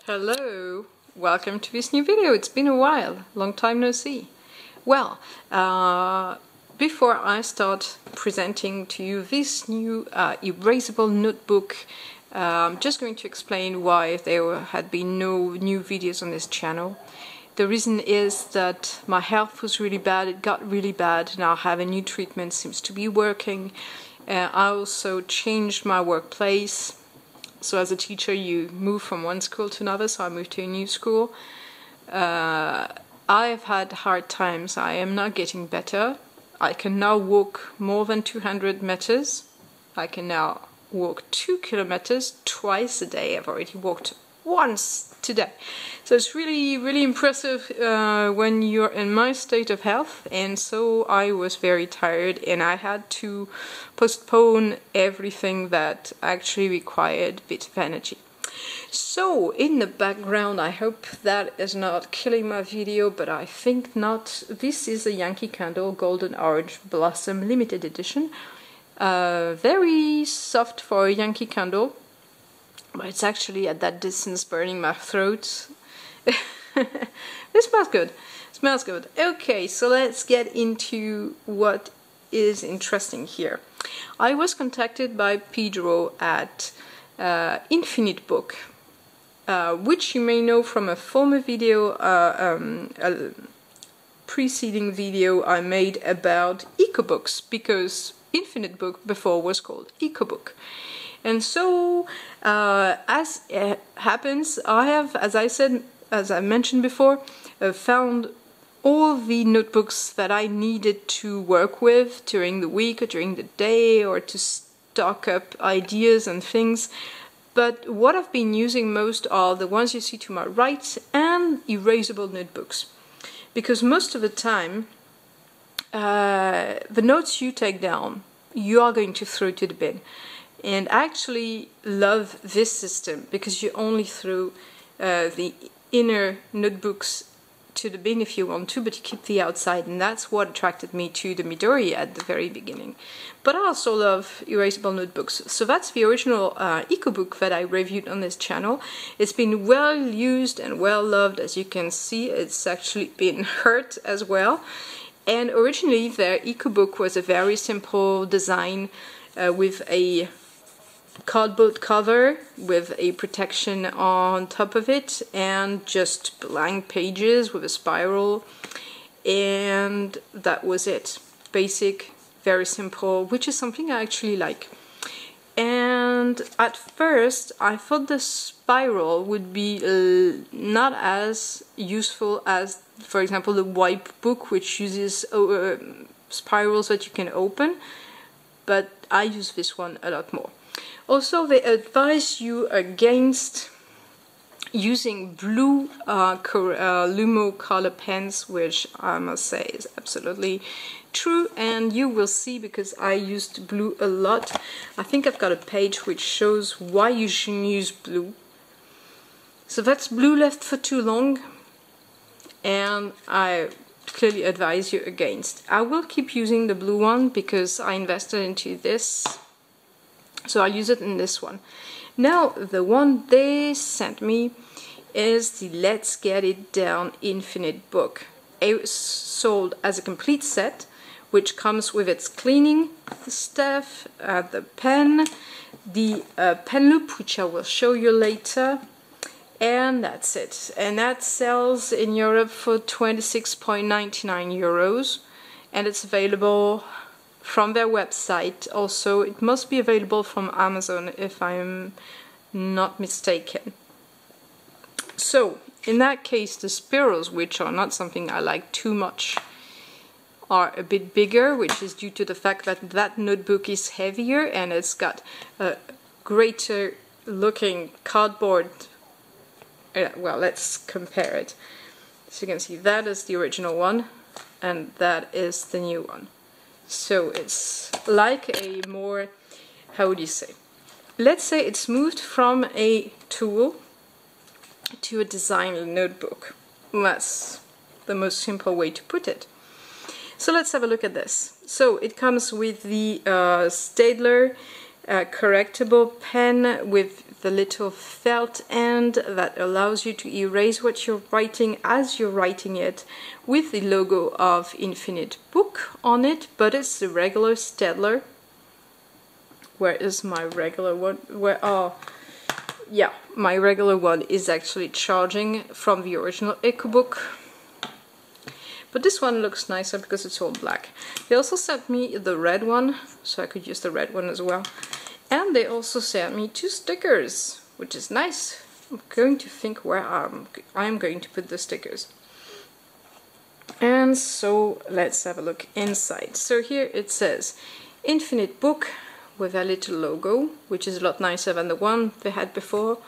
Hello, welcome to this new video. It's been a while, long time no see. Well, before I start presenting to you this new erasable notebook, I'm just going to explain why there had been no new videos on this channel. The reason is that my health was really bad, it got really bad, now I have a new treatment, seems to be working. I also changed my workplace. So as a teacher you move from one school to another, so I moved to a new school. I've had hard times, I am not getting better. I can now walk more than 200 meters. I can now walk 2 kilometers twice a day. I've already walked once today. So it's really impressive when you're in my state of health, and so I was very tired and I had to postpone everything that actually required a bit of energy. So in the background, I hope that is not killing my video, but I think not. This is a Yankee Candle Golden Orange Blossom limited edition. Very soft for a Yankee Candle, but it's actually at that distance burning my throat. It smells good. It smells good. Okay, so let's get into what is interesting here. I was contacted by Pedro at Infinite Book, which you may know from a former video, a preceding video I made about Ecobooks, because Infinite Book before was called Ecobook. And so, as it happens, I have, as I mentioned before, found all the notebooks that I needed to work with during the week or during the day, or to stock up ideas and things. But what I've been using most are the ones you see to my right and erasable notebooks. Because most of the time, the notes you take down, you are going to throw to the bin. And I actually love this system because you only throw the inner notebooks to the bin if you want to, but you keep the outside, and that's what attracted me to the Midori at the very beginning. But I also love erasable notebooks. So that's the original Ecobook that I reviewed on this channel. It's been well used and well loved, as you can see. It's actually been hurt as well. And originally their Ecobook was a very simple design with a cardboard cover with a protection on top of it, and just blank pages with a spiral, and that was it. Basic, very simple, which is something I actually like. And at first I thought the spiral would be not as useful as, for example, the wipe book, which uses spirals that you can open, but I use this one a lot more. Also, they advise you against using blue Lumo color pens, which I must say is absolutely true, and you will see because I used blue a lot. I think I've got a page which shows why you shouldn't use blue. So that's blue left for too long, and I clearly advise you against. I will keep using the blue one because I invested into this. So I'll use it in this one. Now, the one they sent me is the Let's Get It Down Infinite Book. It's sold as a complete set, which comes with its cleaning stuff, the pen, the pen loop, which I will show you later, and that's it. And that sells in Europe for 26.99 euros, and it's available from their website. Also, it must be available from Amazon if I'm not mistaken. So, in that case, the spirals, which are not something I like too much, are a bit bigger, which is due to the fact that that notebook is heavier and it's got a greater looking cardboard. Well, let's compare it. So you can see that is the original one and that is the new one. So it's like a more, how would you say? Let's say it's moved from a tool to a design notebook. That's the most simple way to put it. So let's have a look at this. So it comes with the Staedtler correctable pen with the little felt end that allows you to erase what you're writing as you're writing it, with the logo of Infinite Book on it, but it's the regular Staedtler. Where is my regular one? Where? Oh, yeah, my regular one is actually charging from the original Ecobook. But this one looks nicer because it's all black. They also sent me the red one, so I could use the red one as well. And they also sent me 2 stickers, which is nice. I'm going to think where I'm going to put the stickers. And so let's have a look inside. So here it says Infinite Book with a little logo, which is a lot nicer than the one they had before.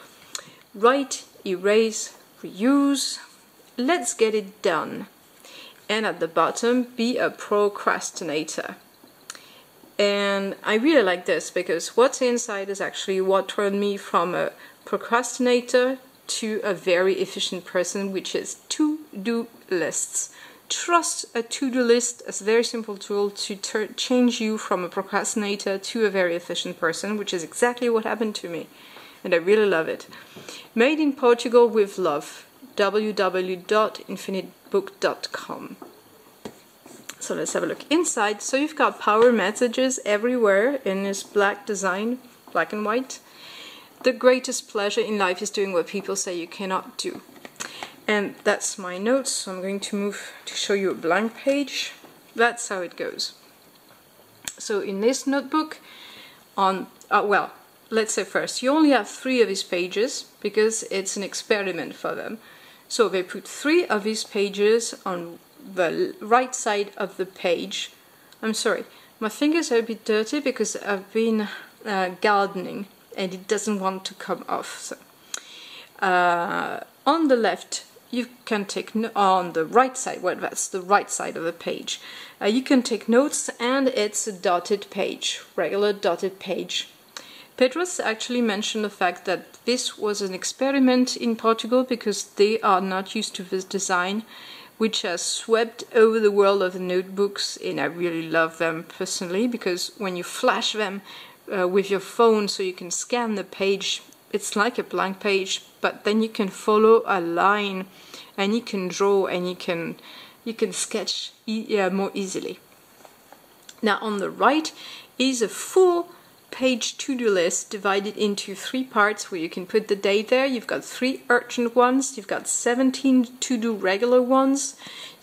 Write, erase, reuse. Let's get it done. And at the bottom, be a procrastinator. And I really like this because what's inside is actually what turned me from a procrastinator to a very efficient person, which is to-do lists. Trust a to-do list as a very simple tool to change you from a procrastinator to a very efficient person, which is exactly what happened to me. And I really love it. Made in Portugal with love. www.infinitebook.com. So let's have a look inside. So you've got power messages everywhere in this black design, black and white. The greatest pleasure in life is doing what people say you cannot do. And that's my notes, so I'm going to move to show you a blank page. That's how it goes. So in this notebook, well, let's say first, you only have 3 of these pages because it's an experiment for them. So they put 3 of these pages on the right side of the page. I'm sorry, my fingers are a bit dirty because I've been gardening and it doesn't want to come off. So, on the left, you can take on the right side, well, that's the right side of the page. You can take notes, and it's a dotted page, regular dotted page. Pedro's actually mentioned the fact that this was an experiment in Portugal because they are not used to this design, which has swept over the world of the notebooks, and I really love them personally because when you flash them with your phone so you can scan the page, it's like a blank page, but then you can follow a line and you can draw and you can sketch more easily. Now on the right is a full page to-do list divided into 3 parts where you can put the date there. You've got 3 urgent ones, you've got 17 to-do regular ones,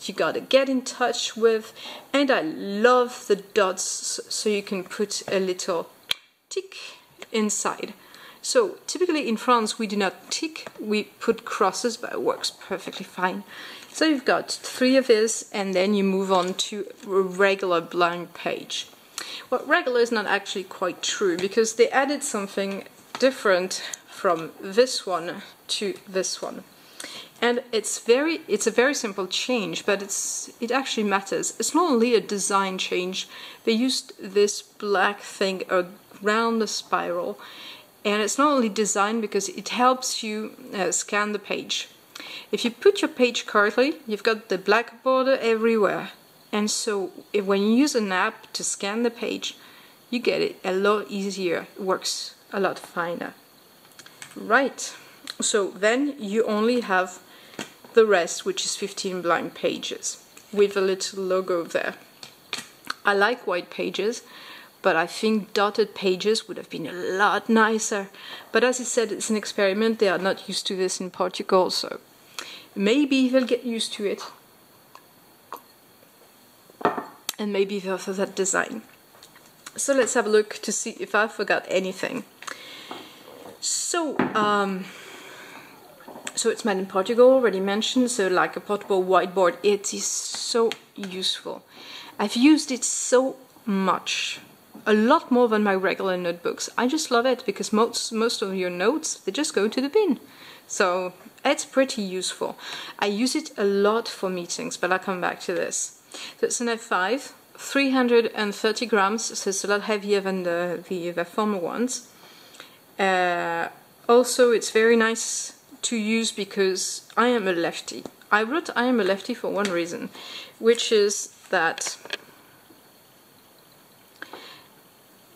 you got to get in touch with, and I love the dots so you can put a little tick inside. So typically in France we do not tick, we put crosses, but it works perfectly fine. So you've got 3 of this, and then you move on to a regular blank page. Well, regular is not actually quite true because they added something different from this one to this one. And it's a very simple change, but it actually matters. It's not only a design change. They used this black thing around the spiral, and it's not only design because it helps you scan the page. If you put your page correctly, you've got the black border everywhere. And so when you use an app to scan the page, you get it a lot easier. It works a lot finer. Right. So then you only have the rest, which is 15 blank pages with a little logo there. I like white pages, but I think dotted pages would have been a lot nicer. But as I said, it's an experiment. They are not used to this in Portugal, so maybe they'll get used to it. And maybe they'll for that design. So let's have a look to see if I forgot anything. So, so it's made in Portugal, already mentioned, so like a portable whiteboard, it is so useful. I've used it so much, a lot more than my regular notebooks. I just love it because most of your notes, they just go to the bin. So it's pretty useful. I use it a lot for meetings, but I'll come back to this. So it's an F5, 330 grams, so it's a lot heavier than the former ones. Also, it's very nice to use because I am a lefty. I wrote I am a lefty for one reason, which is that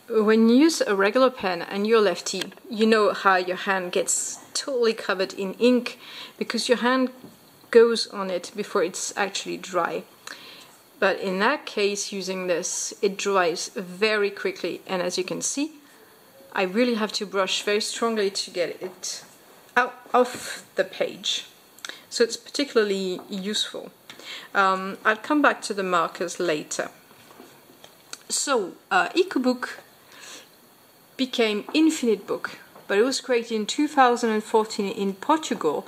when you use a regular pen and you're lefty, you know how your hand gets totally covered in ink because your hand goes on it before it's actually dry. But in that case, using this, it dries very quickly, and as you can see, I really have to brush very strongly to get it out of the page. So it's particularly useful. I'll come back to the markers later. So, Ecobook became Infinite Book, but it was created in 2014 in Portugal,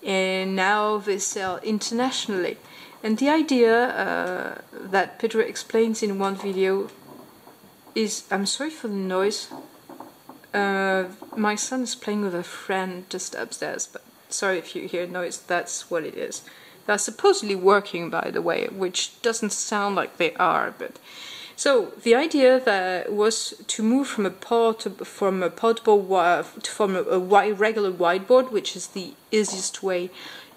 and now they sell internationally. And the idea that Pedro explains in one video is, I'm sorry for the noise, my son is playing with a friend just upstairs, but sorry if you hear noise, that's what it is. They're supposedly working, by the way, which doesn't sound like they are, but... So the idea that was to move from a portable to form a regular whiteboard, which is the easiest way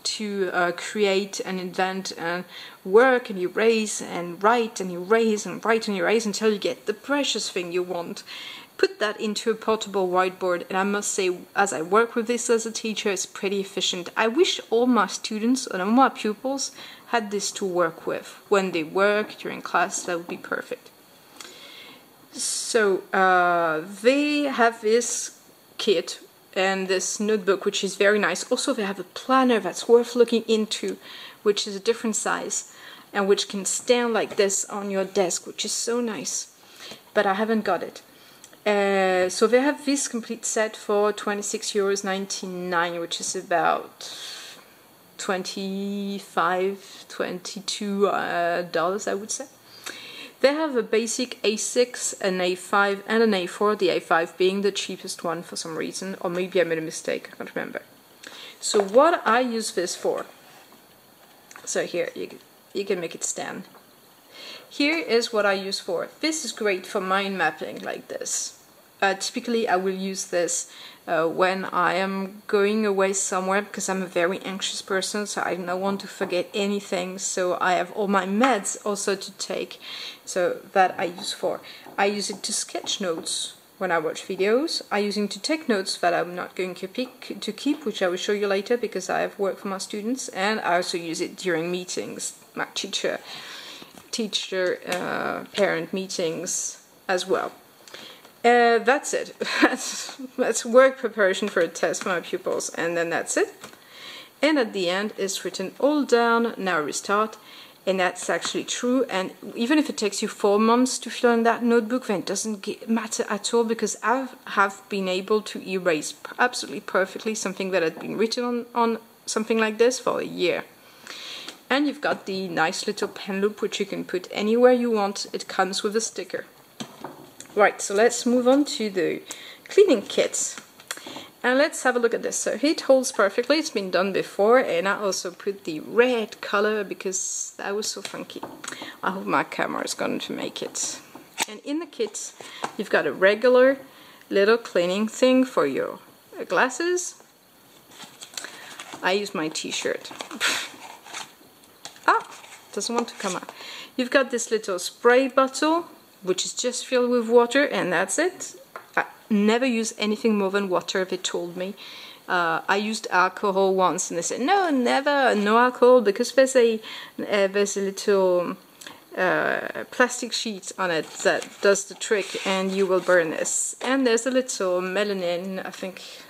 to create and invent and work and erase and write and erase and write and erase until you get the precious thing you want. Put that into a portable whiteboard, and I must say, as I work with this as a teacher, it's pretty efficient. I wish all my students and all my pupils had this to work with when they work during class. That would be perfect. So they have this kit and this notebook, which is very nice. Also, they have a planner that's worth looking into, which is a different size and which can stand like this on your desk, which is so nice. But I haven't got it. So they have this complete set for €26.99, which is about $22 I would say. They have a basic A6, an A5 and an A4, the A5 being the cheapest one for some reason, or maybe I made a mistake, I can't remember. So what I use this for, so here you can make it stand. Here is what I use for. This is great for mind mapping like this. Typically I will use this when I am going away somewhere, because I'm a very anxious person, so I don't want to forget anything, so I have all my meds also to take, so that I use for. I use it to sketch notes when I watch videos. I use it to take notes that I'm not going to keep, which I will show you later because I have work for my students, and I also use it during meetings, my teacher-parent meetings as well. That's it. That's work preparation for a test for my pupils, and then that's it. And at the end it's written all down, now restart, and that's actually true. And even if it takes you 4 months to fill in that notebook, then it doesn't matter at all, because I have been able to erase absolutely perfectly something that had been written on something like this for a year. And you've got the nice little pen loop, which you can put anywhere you want. It comes with a sticker. Right, so let's move on to the cleaning kit. And let's have a look at this. So it holds perfectly, it's been done before, and I also put the red color because that was so funky. I hope my camera is going to make it. And in the kit, you've got a regular little cleaning thing for your glasses. I use my t-shirt. Doesn't want to come out. You've got this little spray bottle, which is just filled with water, and that's it. I never use anything more than water, they told me. I used alcohol once, and they said, no, never, no alcohol, because there's a little plastic sheet on it that does the trick, and you will burn this. And there's a little melanin,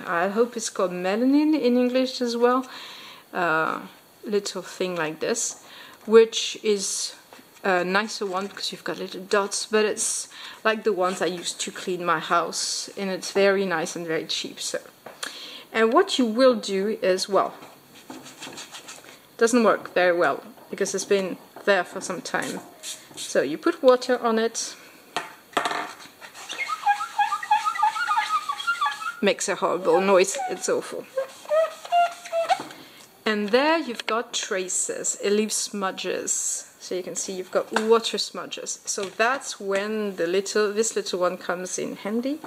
I hope it's called melanin in English as well, little thing like this, which is a nicer one because you've got little dots, but it's like the ones I used to clean my house, and it's very nice and very cheap. So, and what you will do is, well, doesn't work very well because it's been there for some time. So you put water on it, makes a horrible noise, it's awful. And there you've got traces, it leaves smudges. So you can see you've got water smudges. So that's when this little one comes in handy.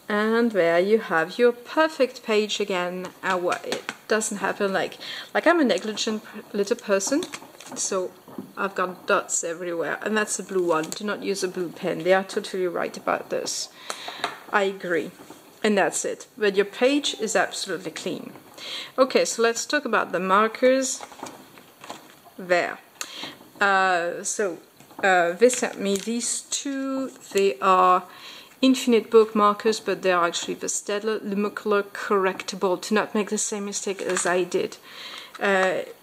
And there you have your perfect page again. And what it doesn't happen, like I'm a negligent little person, so I've got dots everywhere, and that's a blue one. Do not use a blue pen. They are totally right about this. I agree. And that's it. But your page is absolutely clean. Okay, so let's talk about the markers. There. They sent me these two. They are Infinite Book markers, but they are actually the Staedtler Lumicolor Correctable. Do not make the same mistake as I did.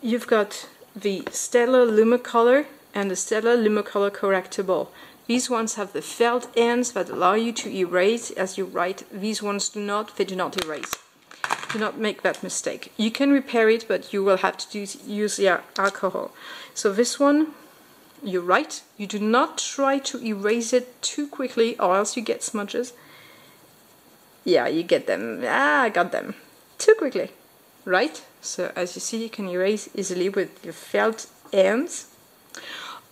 You've got the Staedtler Lumicolor and the Staedtler Lumicolor Correctable. These ones have the felt ends that allow you to erase as you write. These ones do not. They do not erase. Do not make that mistake. You can repair it, but you will have to use the alcohol. So this one, you write. You do not try to erase it too quickly, or else you get smudges. Yeah, you get them. Ah, I got them. Too quickly. Right? So as you see, you can erase easily with your felt ends.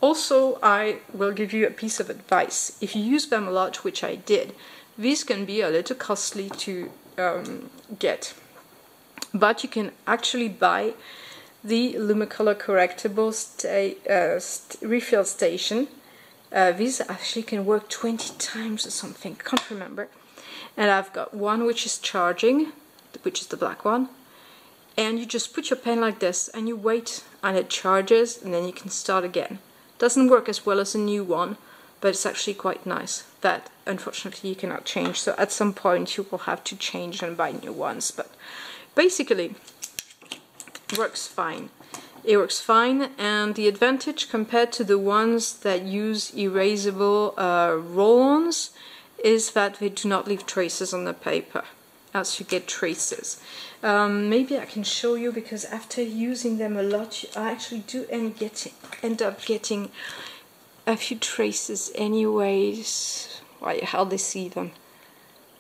Also, I will give you a piece of advice. If you use them a lot, which I did, these can be a little costly to get. But you can actually buy the Lumicolor Correctable refill station. These actually can work 20 times or something, can't remember. And I've got one which is charging, which is the black one. And you just put your pen like this and you wait and it charges, and then you can start again. Doesn't work as well as a new one, but it's actually quite nice. That unfortunately you cannot change, so at some point you will have to change and buy new ones, but basically it works fine. It works fine, and the advantage compared to the ones that use erasable roll-ons is that they do not leave traces on the paper, else you get traces. Maybe I can show you, because after using them a lot, I actually do end up getting a few traces anyways. I hardly see them,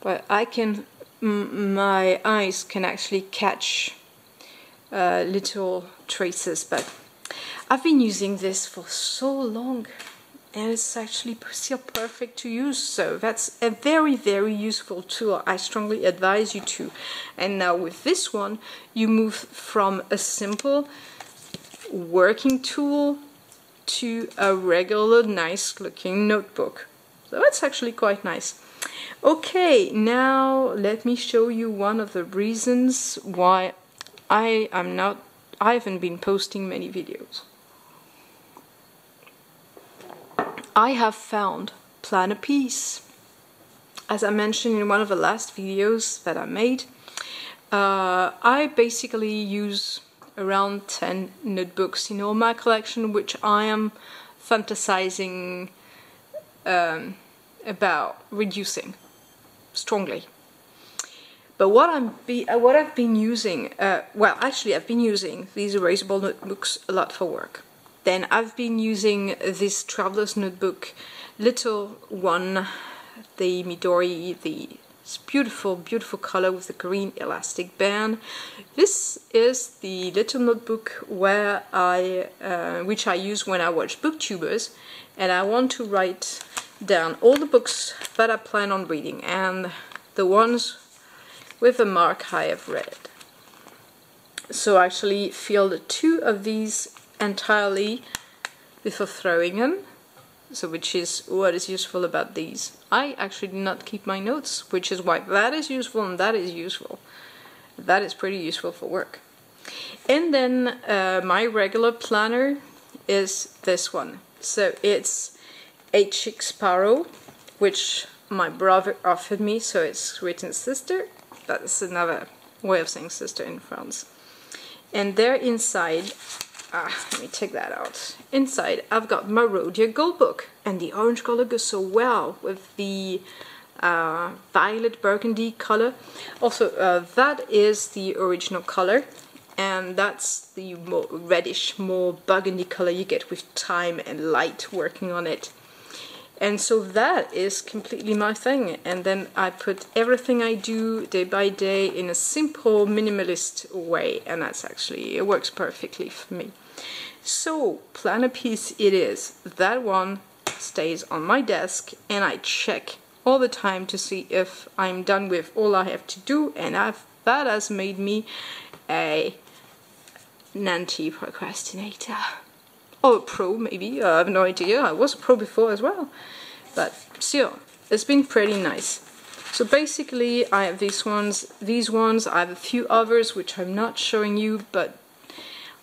but I can, my eyes can actually catch little traces. But I've been using this for so long, and it's actually still perfect to use, so that's a very, very useful tool. I strongly advise you to. And now with this one, you move from a simple working tool to a regular nice looking notebook. So that's actually quite nice. Okay, now let me show you one of the reasons why I haven't been posting many videos. I have found Plan a Piece. As I mentioned in one of the last videos that I made, I basically use around 10 notebooks in all my collection, which I am fantasizing about reducing strongly. But what I've been using, well, actually I've been using these erasable notebooks a lot for work. Then I've been using this traveler's notebook, little one, the Midori, the beautiful, beautiful color with the green elastic band. This is the little notebook where which I use when I watch booktubers, and I want to write down all the books that I plan on reading and the ones with a mark I have read. So I actually filled 2 of these entirely before throwing them. So which is what is useful about these. I actually do not keep my notes, which is why that is useful and that is useful. That is pretty useful for work. And then my regular planner is this one. So it's H. Chick Sparrow, which my brother offered me, so it's written sister. That's another way of saying sister in France. And there inside, let me take that out. Inside, I've got my Rhodia Gold Book, and the orange color goes so well with the violet burgundy color. Also, that is the original color, and that's the more reddish, more burgundy color you get with time and light working on it. And so that is completely my thing. And then I put everything I do day by day in a simple, minimalist way, and that's actually, it works perfectly for me. So, Plan a Piece it is. That one stays on my desk, and I check all the time to see if I'm done with all I have to do, and that has made me an anti-procrastinator. or a pro maybe, I have no idea. I was a pro before as well, but still, it's been pretty nice. So basically I have these ones, I have a few others which I'm not showing you, but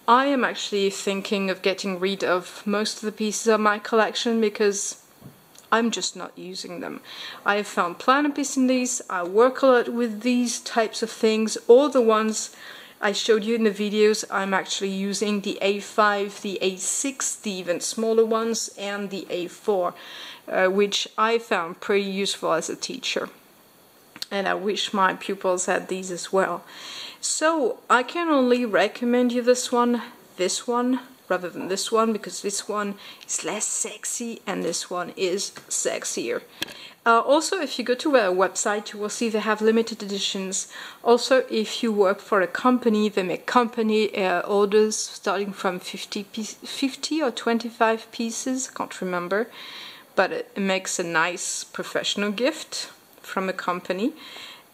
I am actually thinking of getting rid of most of the pieces of my collection because I'm just not using them. I have found planner piece in these, I work a lot with these types of things. All the ones I showed you in the videos, I'm actually using the A5, the A6, the even smaller ones, and the A4, which I found pretty useful as a teacher. And I wish my pupils had these as well. So I can only recommend you this one, rather than this one, because this one is less sexy and this one is sexier. Also, if you go to our website, you will see they have limited editions. Also, if you work for a company, they make company orders starting from 50 or 25 pieces, I can't remember, but it makes a nice professional gift from a company.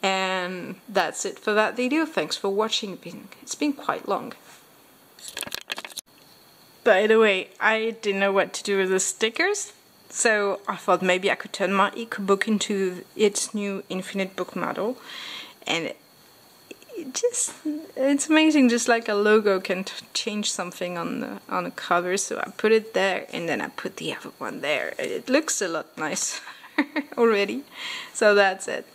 And that's it for that video. Thanks for watching. It's been quite long. By the way, I didn't know what to do with the stickers, so I thought maybe I could turn my Ecobook into its new infinite book model, and it's amazing, just like a logo can change something on the cover. So I put it there, and then I put the other one there. It looks a lot nicer already. So that's it.